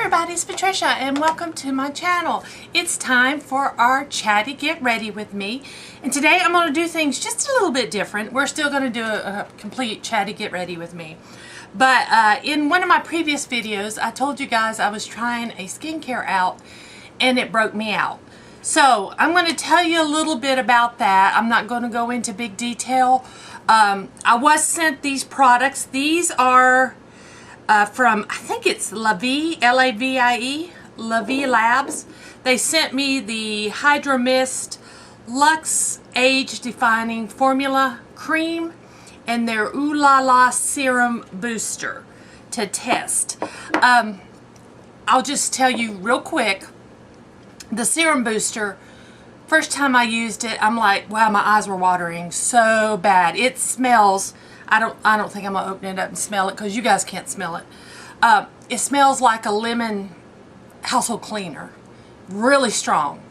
everybody, it's Patricia and welcome to my channel. It's time for our Chatty Get Ready with me, and today I'm going to do things just a little bit different. We're still going to do a complete Chatty Get Ready with me, but in one of my previous videos I told you guys I was trying a skincare out and it broke me out. So I'm going to tell you a little bit about that. I'm not going to go into big detail. I was sent these products. These are from, I think it's Lavie, L-A-V-I-E, Lavie Labs. They sent me the Hydra Mist Luxe Age Defining Formula Cream and their Ooh La La Serum Booster to test. I'll just tell you real quick, the Serum Booster, first time I used it, I'm like, wow, my eyes were watering so bad. It smells, I don't think I'm gonna open it up and smell it because you guys can't smell it. It smells like a lemon household cleaner, really strong.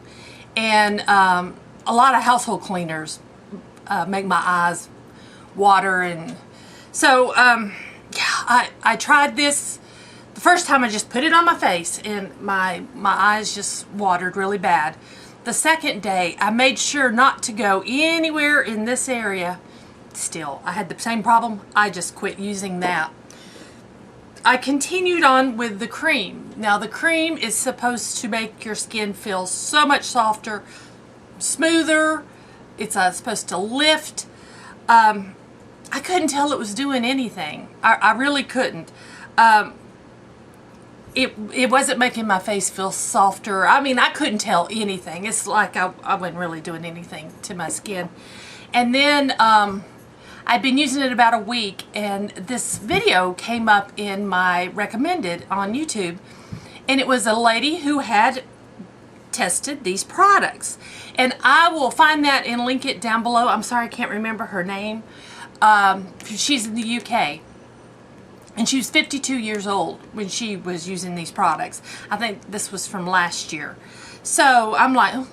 And a lot of household cleaners make my eyes water, and so yeah, I tried this. The first time I just put it on my face and my eyes just watered really bad. The second day I made sure not to go anywhere in this area. Still, I had the same problem. I just quit using that. I continued on with the cream. Now the cream is supposed to make your skin feel so much softer, smoother. It's supposed to lift. I couldn't tell it was doing anything. I really couldn't. It wasn't making my face feel softer. I mean, I couldn't tell anything. It's like I wasn't really doing anything to my skin. And then I'd been using it about a week, and this video came up in my recommended on YouTube, and it was a lady who had tested these products. And I will find that and link it down below. I'm sorry I can't remember her name. She's in the UK. And she was 52 years old when she was using these products. I think this was from last year. So I'm like, oh,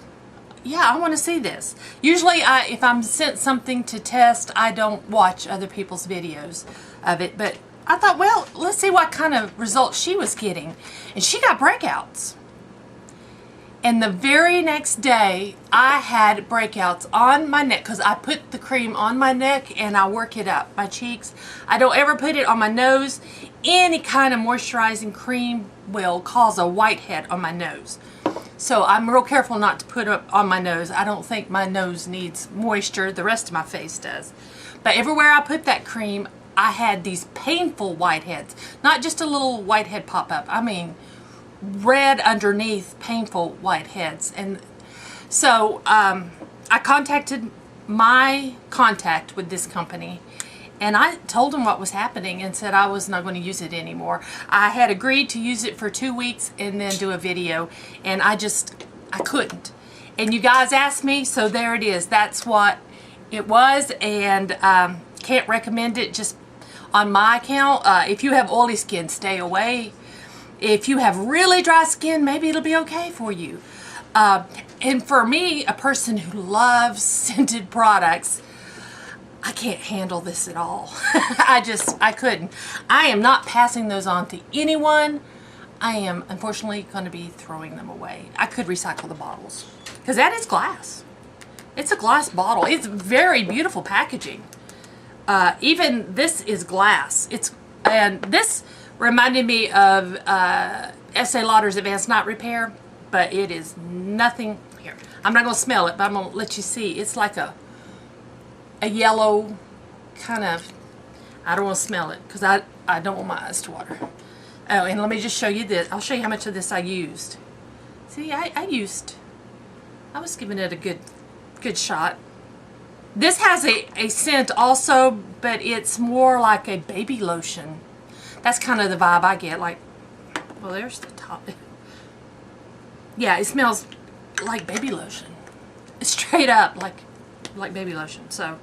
yeah, I want to see this. Usually if I'm sent something to test, I don't watch other people's videos of it. But I thought, well, let's see what kind of results she was getting. And she got breakouts. And the very next day, I had breakouts on my neck because I put the cream on my neck and I work it up, my cheeks. I don't ever put it on my nose. Any kind of moisturizing cream will cause a whitehead on my nose. So I'm real careful not to put it on my nose. I don't think my nose needs moisture. The rest of my face does. But everywhere I put that cream, I had these painful whiteheads. Not just a little whitehead pop up. I mean, red underneath, painful whiteheads. And so I contacted my contact with this company, and I told them what was happening and said I was not going to use it anymore. I had agreed to use it for 2 weeks and then do a video, and I couldn't. And you guys asked me, so there it is. That's what it was, and can't recommend it just on my account. If you have oily skin, stay away. If you have really dry skin, maybe it'll be okay for you. And for me, a person who loves scented products, I can't handle this at all. I couldn't. I am not passing those on to anyone. I am unfortunately going to be throwing them away. I could recycle the bottles because that is glass. It's a glass bottle. It's very beautiful packaging. Even this is glass. And this reminded me of Estee Lauder's Advanced Night Repair, but it is nothing. Here, I'm not going to smell it, but I'm going to let you see. It's like a yellow kind of, I don't want to smell it because I don't want my eyes to water. Oh, and let me just show you this. I'll show you how much of this I used. See, I was giving it a good shot. This has a scent also, but it's more like a baby lotion. That's kind of the vibe I get. Like, well, there's the top. Yeah, it smells like baby lotion. It's straight up like baby lotion. So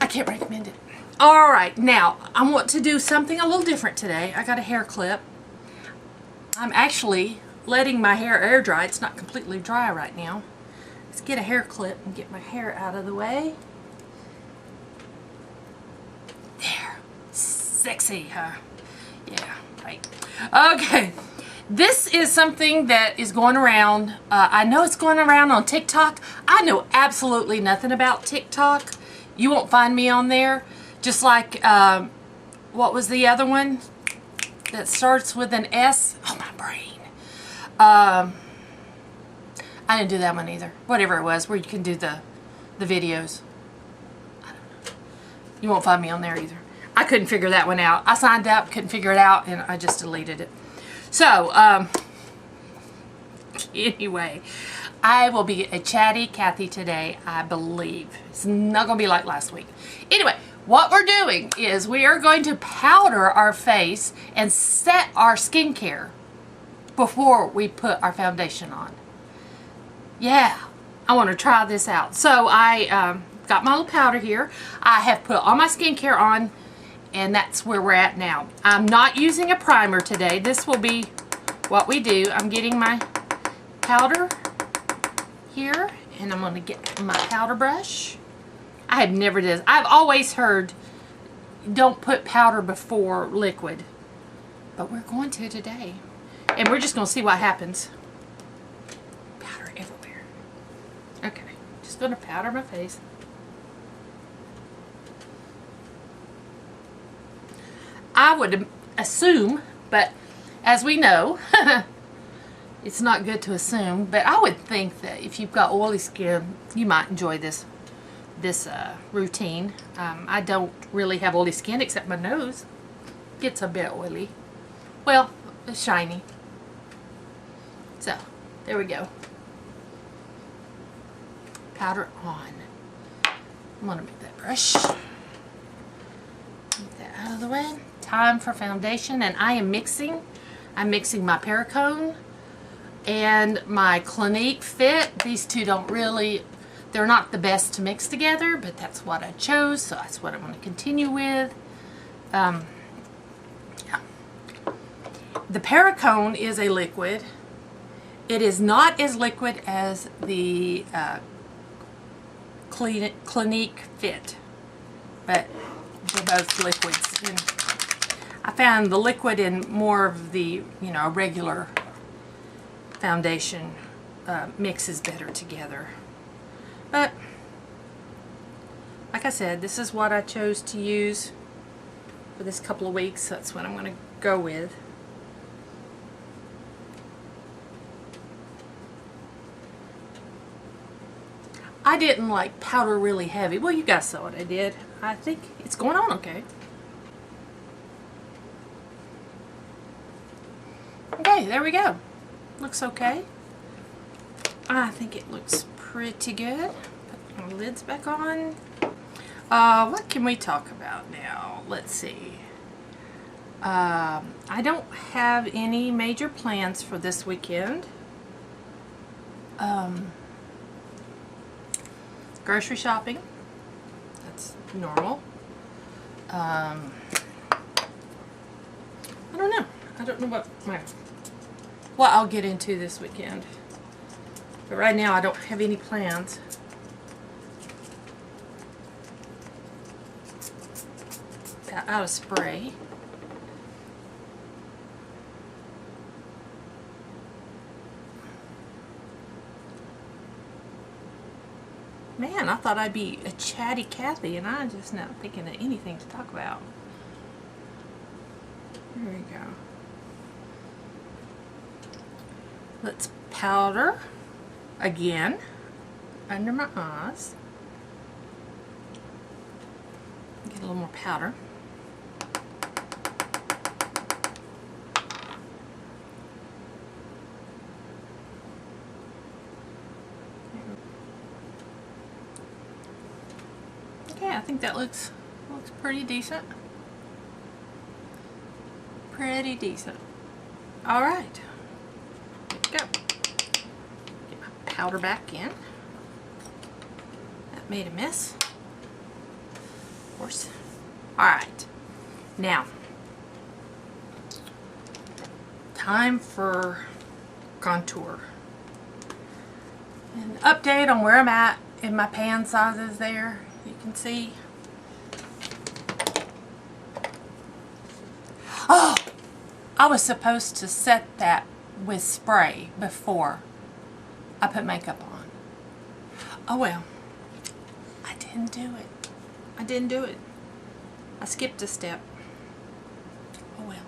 I can't recommend it. All right, now I want to do something a little different today. I got a hair clip. I'm actually letting my hair air dry. It's not completely dry right now. Let's get a hair clip and get my hair out of the way. There. Sexy, huh? Yeah, right. Okay. This is something that is going around. I know it's going around on TikTok. I know absolutely nothing about TikTok. You won't find me on there. Just like, what was the other one that starts with an S? Oh, my brain. I didn't do that one either. Whatever it was, where you can do the videos. I don't know. You won't find me on there either. I couldn't figure that one out. I signed up, couldn't figure it out, and I just deleted it. So, anyway, I will be a chatty Cathy today, I believe. It's not going to be like last week. Anyway, what we're doing is we are going to powder our face and set our skincare before we put our foundation on. Yeah, I want to try this out. So I got my little powder here. I have put all my skincare on, and that's where we're at now. I'm not using a primer today. This will be what we do. I'm getting my powder here, and I'm going to get my powder brush. I have never did this. I've always heard don't put powder before liquid, but we're going to today, and we're just going to see what happens. Powder everywhere. Okay, just going to powder my face. I would assume, but as we know, it's not good to assume, but I would think that if you've got oily skin, you might enjoy this routine. I don't really have oily skin except my nose gets a bit oily. Well, it's shiny. So, there we go. Powder on. I'm going to make that brush. Get that out of the way. Time for foundation, and I am mixing. I'm mixing my Perricone and my Clinique Fit. These two don't really, they're not the best to mix together, but that's what I chose, so that's what I'm going to continue with. Yeah. The Perricone is a liquid. It is not as liquid as the Clinique Fit, but they're both liquids. And I found the liquid in more of the, you know, regular foundation mixes better together. But, like I said, this is what I chose to use for this couple of weeks. That's what I'm going to go with. I didn't like powder really heavy. Well, you guys saw what I did. I think it's going on okay. Okay, there we go. Looks okay. I think it looks pretty good. Put my lids back on. What can we talk about now? Let's see. I don't have any major plans for this weekend. Grocery shopping. That's normal. I don't know. I don't know what I'll get into this weekend. But right now I don't have any plans. Got out of spray. Man, I thought I'd be a chatty Cathy, and I'm just not thinking of anything to talk about. There we go. Let's powder again under my eyes. Get a little more powder. Okay, I think that looks pretty decent. Pretty decent. All right. Go. Get my powder back in. That made a mess. Of course. Alright. Now, time for contour. An update on where I'm at in my pan sizes there. You can see. Oh! I was supposed to set that with spray before I put makeup on. Oh well, I didn't do it. I didn't do it. I skipped a step. Oh well.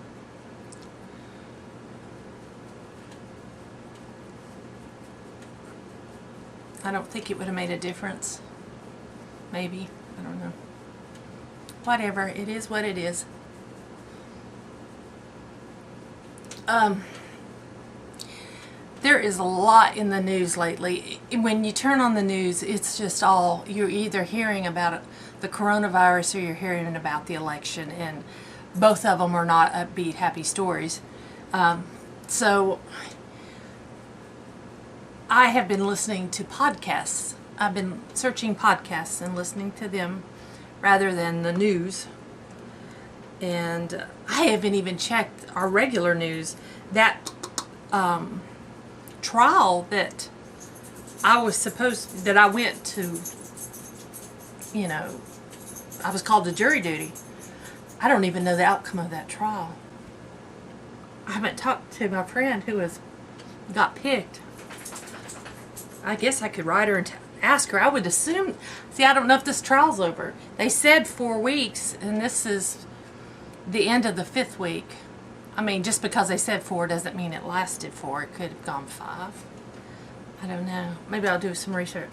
I don't think it would have made a difference. Maybe. I don't know. Whatever. It is what it is. There is a lot in the news lately. When you turn on the news, it's just all, you're either hearing about the coronavirus or you're hearing about the election, and both of them are not upbeat, happy stories. So I have been listening to podcasts. I've been searching podcasts and listening to them rather than the news. And I haven't even checked our regular news. That trial that I went to, you know, I was called to jury duty. I don't even know the outcome of that trial. I haven't talked to my friend who got picked. I guess I could write her and ask her. I would assume, see, I don't know if this trial's over. They said 4 weeks, and this is the end of the 5th week. I mean, just because they said 4 doesn't mean it lasted 4. It could have gone 5. I don't know. Maybe I'll do some research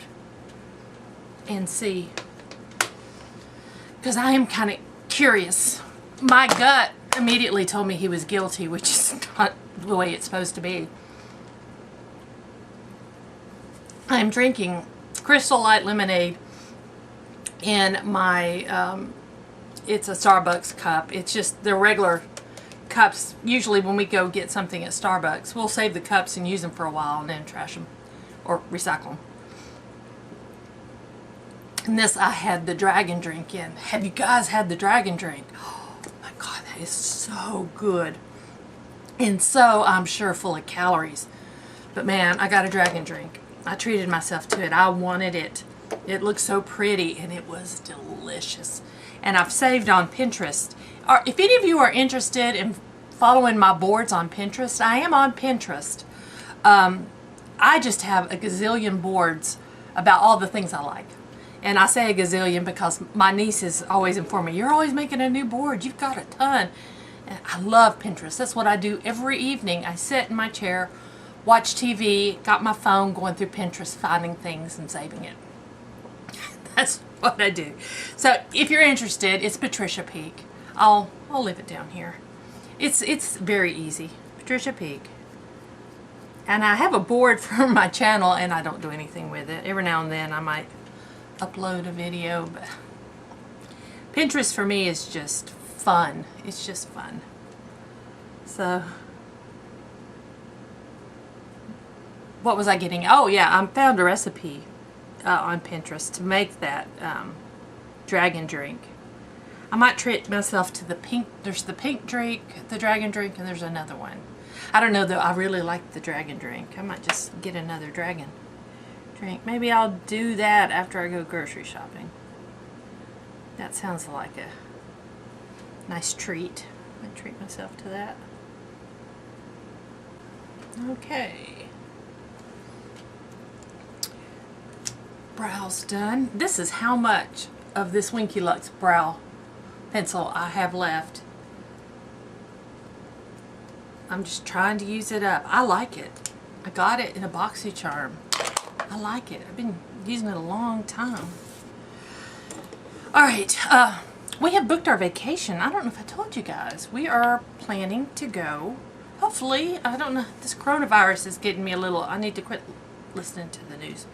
and see. Because I am kind of curious. My gut immediately told me he was guilty, which is not the way it's supposed to be. I'm drinking Crystal Light lemonade in my, it's a Starbucks cup. It's just the regular cups. Usually when we go get something at Starbucks, we'll save the cups and use them for a while and then trash them or recycle them. And this I had the dragon drink in. Have you guys had the dragon drink? Oh my God, that is so good. And so, I'm sure, full of calories. But man, I got a dragon drink. I treated myself to it. I wanted it. It looked so pretty and it was delicious. And I've saved on Pinterest. If any of you are interested in following my boards on Pinterest, I am on Pinterest. I just have a gazillion boards about all the things I like. And I say a gazillion because my niece is always informing me, you're always making a new board. You've got a ton. And I love Pinterest. That's what I do every evening. I sit in my chair, watch TV, got my phone going through Pinterest, finding things and saving it. That's what I do. So if you're interested, it's Patricia Peek. I'll leave it down here. It's very easy. Patricia Peek. And I have a board for my channel and I don't do anything with it. Every now and then I might upload a video, but Pinterest for me is just fun. It's just fun. So what was I getting? Oh yeah, I found a recipe on Pinterest to make that dragon drink. I might treat myself to the pink. There's the pink drink, the dragon drink, and there's another one. I don't know though. I really like the dragon drink. I might just get another dragon drink. Maybe I'll do that after I go grocery shopping. That sounds like a nice treat. I might treat myself to that. Okay. Brow's done. This is how much of this Winky Lux brow pencil I have left. I'm just trying to use it up. I like it. I got it in a BoxyCharm. I like it. I've been using it a long time. Alright, we have booked our vacation. I don't know if I told you guys. We are planning to go, hopefully, I don't know, this coronavirus is getting me a little, I need to quit listening to the news.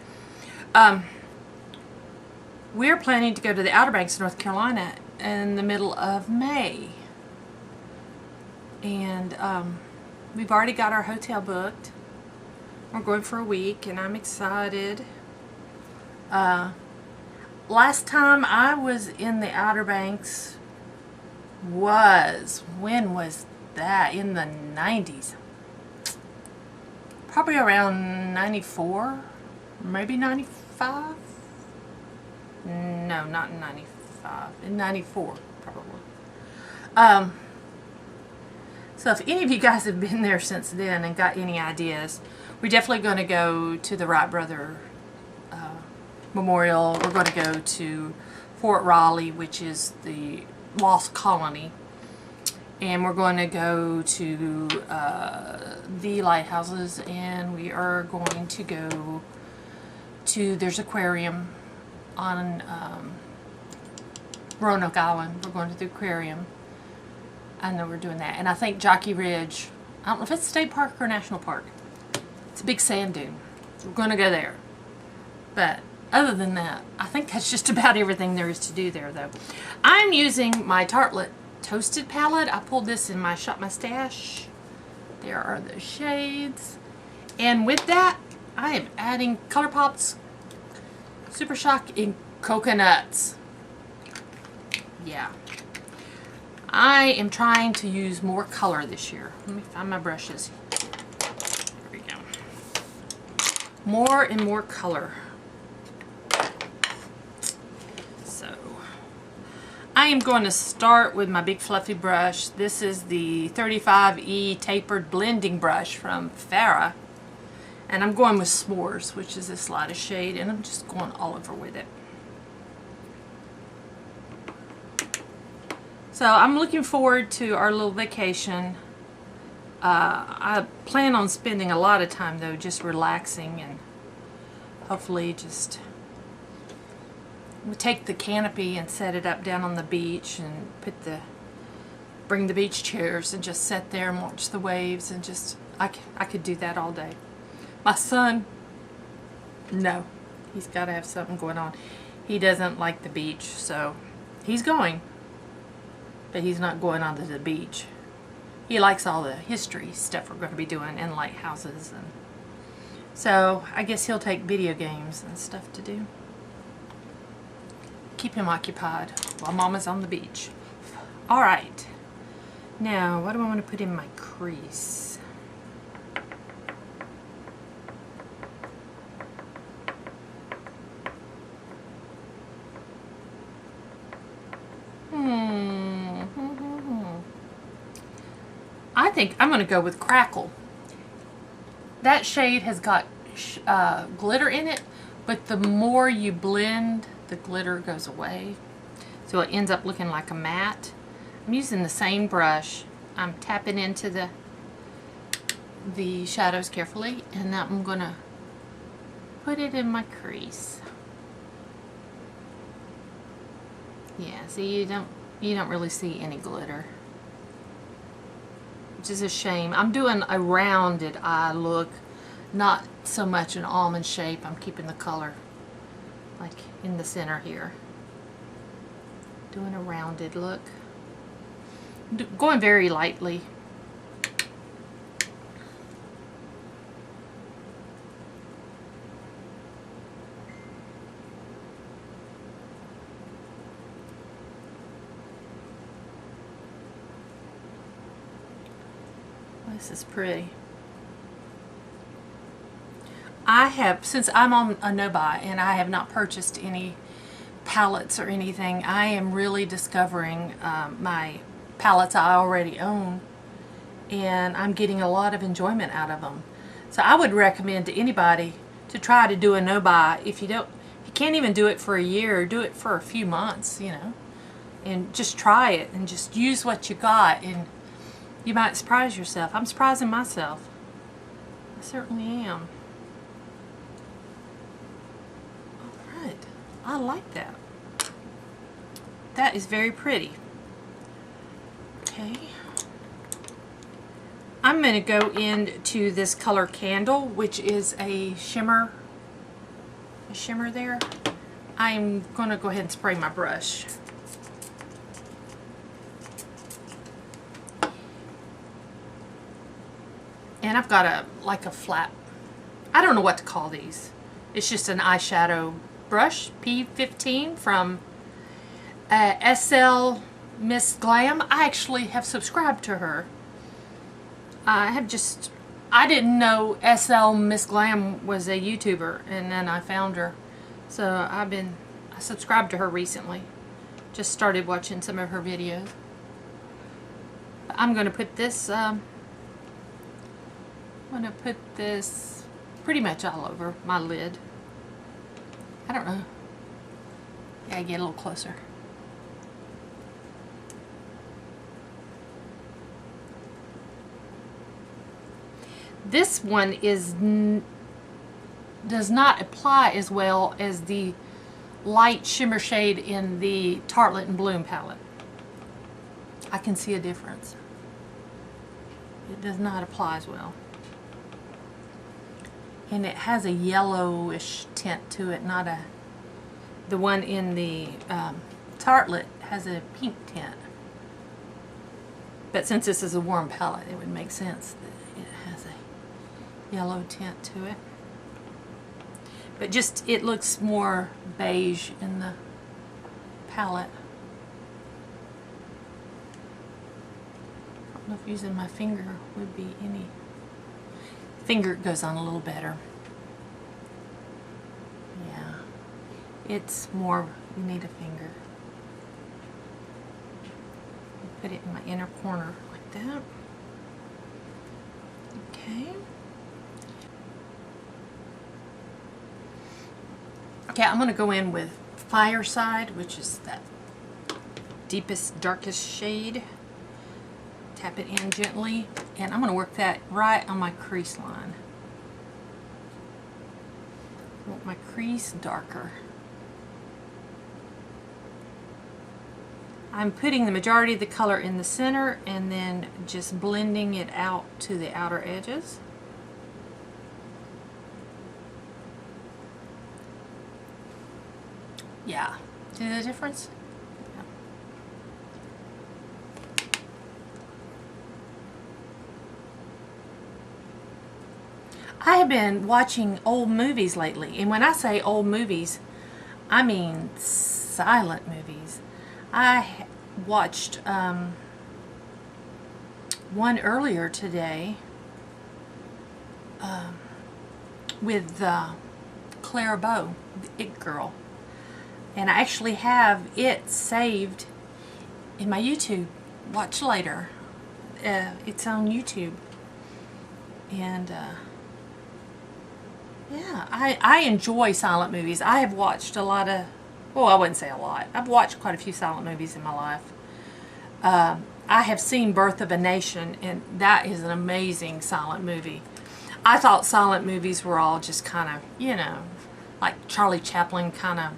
We're planning to go to the Outer Banks, North Carolina in the middle of May. And we've already got our hotel booked. We're going for a week and I'm excited. Last time I was in the Outer Banks when was that? In the 90s. Probably around 94, maybe 95. No, not in 95. In 94, probably. So if any of you guys have been there since then and got any ideas, we're definitely going to go to the Wright Brother Memorial. We're going to go to Fort Raleigh, which is the Lost Colony. And we're going to go to the lighthouses, and we are going to go to, there's aquarium on Roanoke Island. We're going to the aquarium. I know we're doing that. And I think Jockey Ridge, I don't know if it's state park or national park. It's a big sand dune. We're going to go there. But other than that, I think that's just about everything there is to do there, though. I'm using my Tartelette Toasted palette. I pulled this in my Shop My Stash. There are the shades. And with that, I am adding Colourpop's Super Shock in Coconuts. Yeah. I am trying to use more color this year. Let me find my brushes. There we go. More and more color. So, I am going to start with my big fluffy brush. This is the 35E Tapered Blending Brush from Farrah. And I'm going with S'mores, which is this lightest shade, and I'm just going all over with it. So I'm looking forward to our little vacation. I plan on spending a lot of time, though, just relaxing, and hopefully just we'll take the canopy and set it up down on the beach, and bring the beach chairs and just sit there and watch the waves, and just I could do that all day. My son, no, he's got to have something going on. He doesn't like the beach, so he's going. But he's not going onto the beach. He likes all the history stuff we're going to be doing in lighthouses, and so I guess he'll take video games and stuff to do. Keep him occupied while Mama's on the beach. Alright, now what do I want to put in my crease? I think I'm going to go with Crackle. That shade has got glitter in it, but the more you blend, the glitter goes away. So it ends up looking like a matte. I'm using the same brush. I'm tapping into the shadows carefully, and now I'm going to put it in my crease. Yeah, see, you don't really see any glitter, which is a shame. I'm doing a rounded eye look, not so much an almond shape. I'm keeping the color like in the center here. Doing a rounded look. Going very lightly. This is pretty. I have, since I'm on a no-buy and I have not purchased any palettes or anything, I am really discovering my palettes I already own, and I'm getting a lot of enjoyment out of them. So I would recommend to anybody to try to do a no-buy. If you can't even do it for a year, do it for a few months, you know, and just try it and just use what you got, and you might surprise yourself. I'm surprising myself. I certainly am. Alright. I like that. That is very pretty. Okay. I'm going to go into this color Candle, which is a shimmer. A shimmer there. I'm going to go ahead and spray my brush. And I've got like a flat, I don't know what to call these. It's just an eyeshadow brush, P15 from SL Miss Glam. I actually have subscribed to her. I didn't know SL Miss Glam was a YouTuber, and then I found her. So I subscribed to her recently. Just started watching some of her videos. I'm going to put this, pretty much all over my lid. I don't know. Yeah, get a little closer. This one does not apply as well as the light shimmer shade in the Tartelette and Bloom palette. I can see a difference. It does not apply as well. And it has a yellowish tint to it, not a... The one in the Tartelette has a pink tint. But since this is a warm palette, it would make sense that it has a yellow tint to it. But just, it looks more beige in the palette. I don't know if using my finger would be any... Finger goes on a little better. Yeah. It's more, you need a finger. Put it in my inner corner like that. Okay. Okay, I'm going to go in with Fireside, which is that deepest, darkest shade. Tap it in gently, and I'm going to work that right on my crease line. I want my crease darker. I'm putting the majority of the color in the center and then just blending it out to the outer edges. Yeah, see the difference? Yeah. I have been watching old movies lately, and when I say old movies, I mean silent movies. I watched one earlier today with Clara Bow, the It Girl. And I actually have it saved in my YouTube. Watch later. It's on YouTube. And yeah, I enjoy silent movies. I have watched a lot of, well, I wouldn't say a lot. I've watched quite a few silent movies in my life. I have seen Birth of a Nation, and that is an amazing silent movie. I thought silent movies were all just kind of, you know, like Charlie Chaplin kind of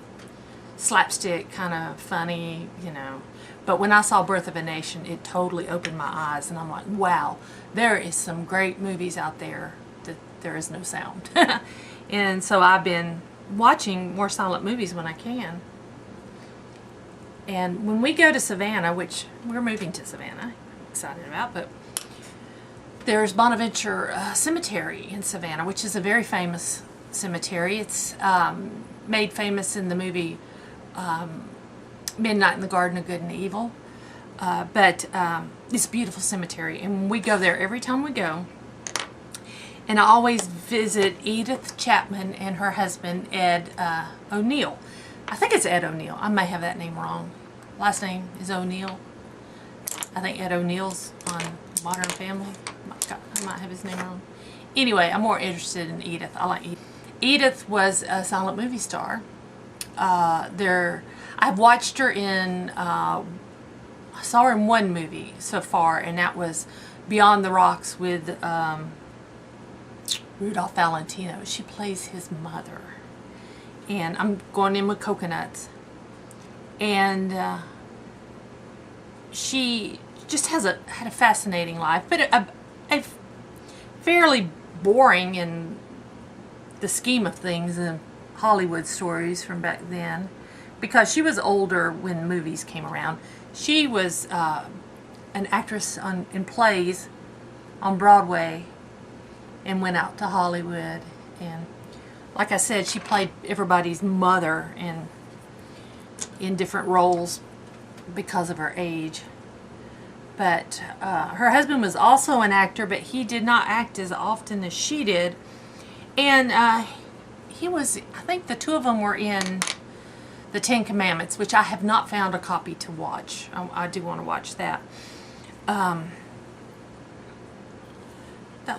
slapstick, kind of funny, you know. But when I saw Birth of a Nation, it totally opened my eyes, and I'm like, wow, there is some great movies out there that there is no sound. And so I've been watching more silent movies when I can. And when we go to Savannah, which we're moving to Savannah, I'm excited about, but there's Bonaventure Cemetery in Savannah, which is a very famous cemetery. It's made famous in the movie Midnight in the Garden of Good and Evil. But it's a beautiful cemetery, and we go there every time we go. And I always visit Edith Chapman and her husband, Ed O'Neill. I think it's Ed O'Neill. I may have that name wrong. Last name is O'Neill. I think Ed O'Neill's on Modern Family. I might have his name wrong. Anyway, I'm more interested in Edith. I like Edith. Edith was a silent movie star. I've watched her in, I saw her in one movie so far, and that was Beyond the Rocks with Rudolph Valentino. She plays his mother. And I'm going in with coconuts. And she just had a fascinating life, but a fairly boring in the scheme of things in Hollywood stories from back then, because she was older when movies came around. She was an actress in plays on Broadway and went out to Hollywood, and like I said, she played everybody's mother in different roles because of her age. But her husband was also an actor, but he did not act as often as she did. And he was, I think the two of them were in the Ten Commandments, which I have not found a copy to watch. I do want to watch that. That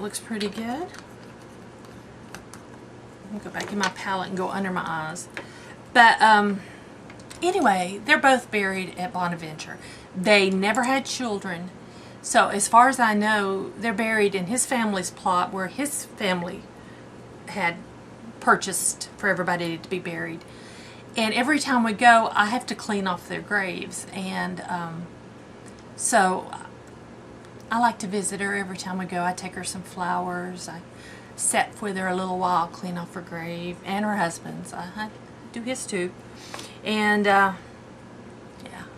looks pretty good. Let me go back in my palette and go under my eyes. But anyway, they're both buried at Bonaventure. They never had children. So as far as I know, they're buried in his family's plot where his family had purchased for everybody to be buried. And every time we go, I have to clean off their graves. And so I like to visit her every time we go. I take her some flowers. I sit with her a little while, clean off her grave, and her husband's. I do his too. And yeah,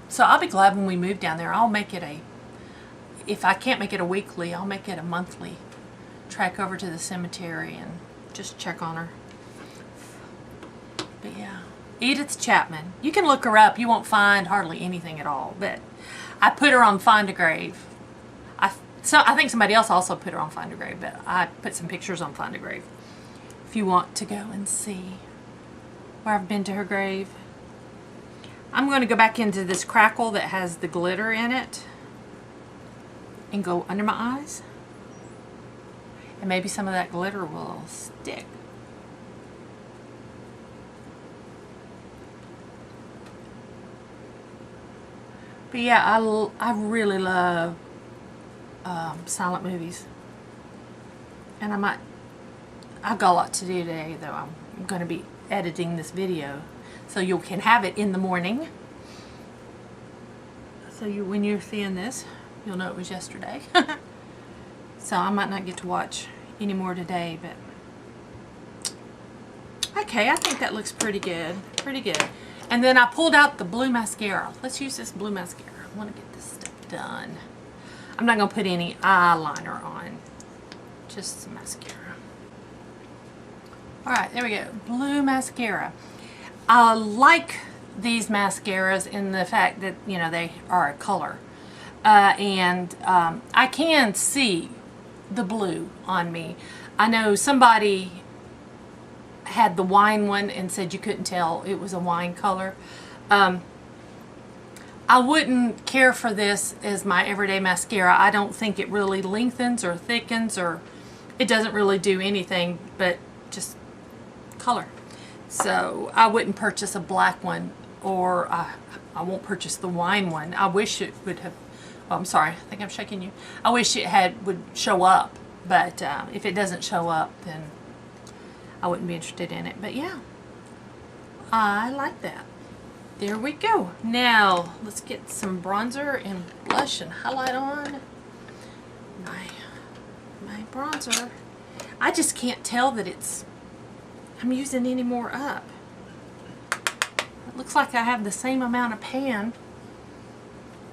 so I'll be glad when we move down there. I'll make it if I can't make it a weekly, I'll make it a monthly trek over to the cemetery and just check on her. But yeah, Edith Chapman. You can look her up. You won't find hardly anything at all. But I put her on Find a Grave. I think somebody else also put her on Find a Grave, but I put some pictures on Find a Grave. If you want to go and see where I've been to her grave. I'm going to go back into this crackle that has the glitter in it and go under my eyes. And maybe some of that glitter will stick. But yeah, I really love silent movies. And I've got a lot to do today, though. I'm going to be editing this video so you can have it in the morning. So when you're seeing this, you'll know it was yesterday. So I might not get to watch any more today, but okay, I think that looks pretty good. Pretty good. And then I pulled out the blue mascara. Let's use this blue mascara. I want to get this stuff done. I'm not going to put any eyeliner on. Just some mascara. Alright, there we go. Blue mascara. I like these mascaras in the fact that, you know, they are a color. And I can see the blue on me. I know somebody had the wine one and said you couldn't tell it was a wine color. I wouldn't care for this as my everyday mascara. I don't think it really lengthens or thickens, or it doesn't really do anything but just color. So I wouldn't purchase a black one, or I won't purchase the wine one. I wish it would have, oh, I'm sorry, I think I'm shaking you. I wish it would show up, but if it doesn't show up, then I wouldn't be interested in it. But yeah, I like that. There we go. Now let's get some bronzer and blush and highlight on my bronzer. I just can't tell that I'm using any more up. It looks like I have the same amount of pan.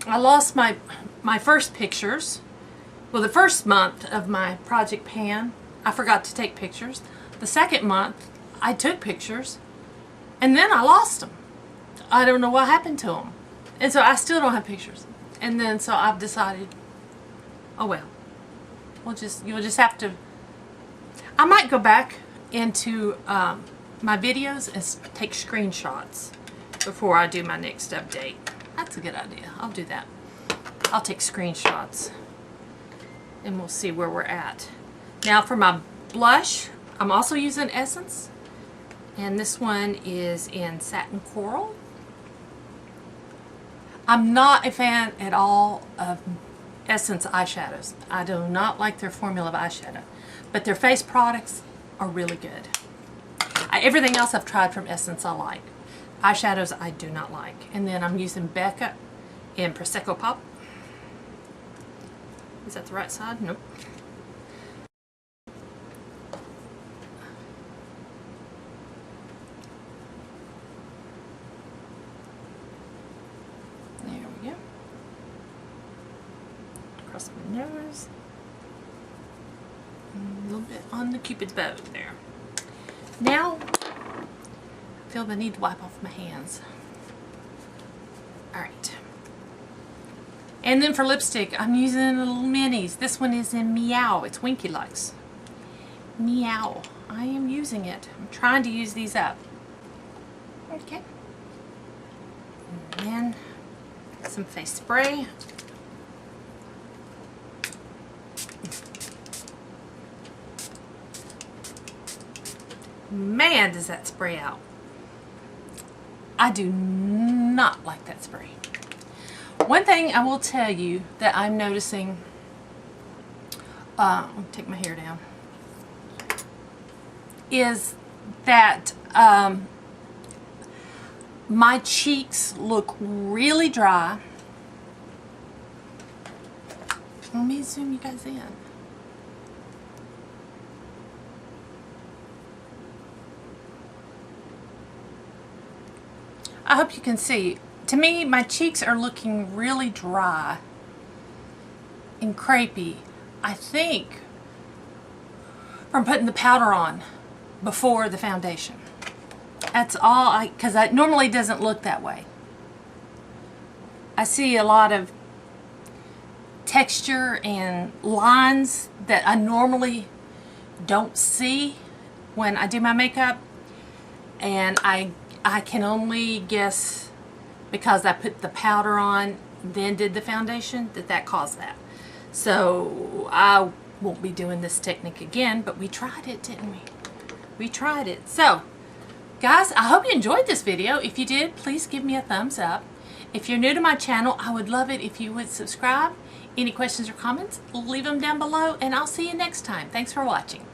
I lost my first pictures. Well, the first month of my project pan, I forgot to take pictures. The second month, I took pictures, and then I lost them. I don't know what happened to them. And so I still don't have pictures. And then so I've decided, oh well, you'll just have to, I might go back into my videos and take screenshots before I do my next update. That's a good idea. I'll do that. I'll take screenshots and we'll see where we're at. Now for my blush, I'm also using Essence, and this one is in Satin Coral. I'm not a fan at all of Essence eyeshadows. I do not like their formula of eyeshadow, but their face products are really good. Everything else I've tried from Essence I like. Eyeshadows I do not like. And then I'm using Becca in Prosecco Pop. Is that the right side? Nope. There we go. Across my nose. And a little bit on the Cupid's bow there. Now, I feel the need to wipe off my hands. Alright. And then for lipstick, I'm using little minis. This one is in Meow. It's Winky likes. Meow. I am using it. I'm trying to use these up. Okay. And then some face spray. man, does that spray out. I do not like that spray. One thing I will tell you that I'm noticing, let me take my hair down, is that my cheeks look really dry. Let me zoom you guys in. I hope you can see. To me, my cheeks are looking really dry and crepey. I think from putting the powder on before the foundation. That's all, because it normally doesn't look that way. I see a lot of texture and lines that I normally don't see when I do my makeup, and I can only guess because I put the powder on then did the foundation that caused that. So I won't be doing this technique again, but we tried it, didn't we? We tried it. So guys, I hope you enjoyed this video. If you did, please give me a thumbs up. If you're new to my channel, I would love it if you would subscribe. Any questions or comments, leave them down below, and I'll see you next time. Thanks for watching.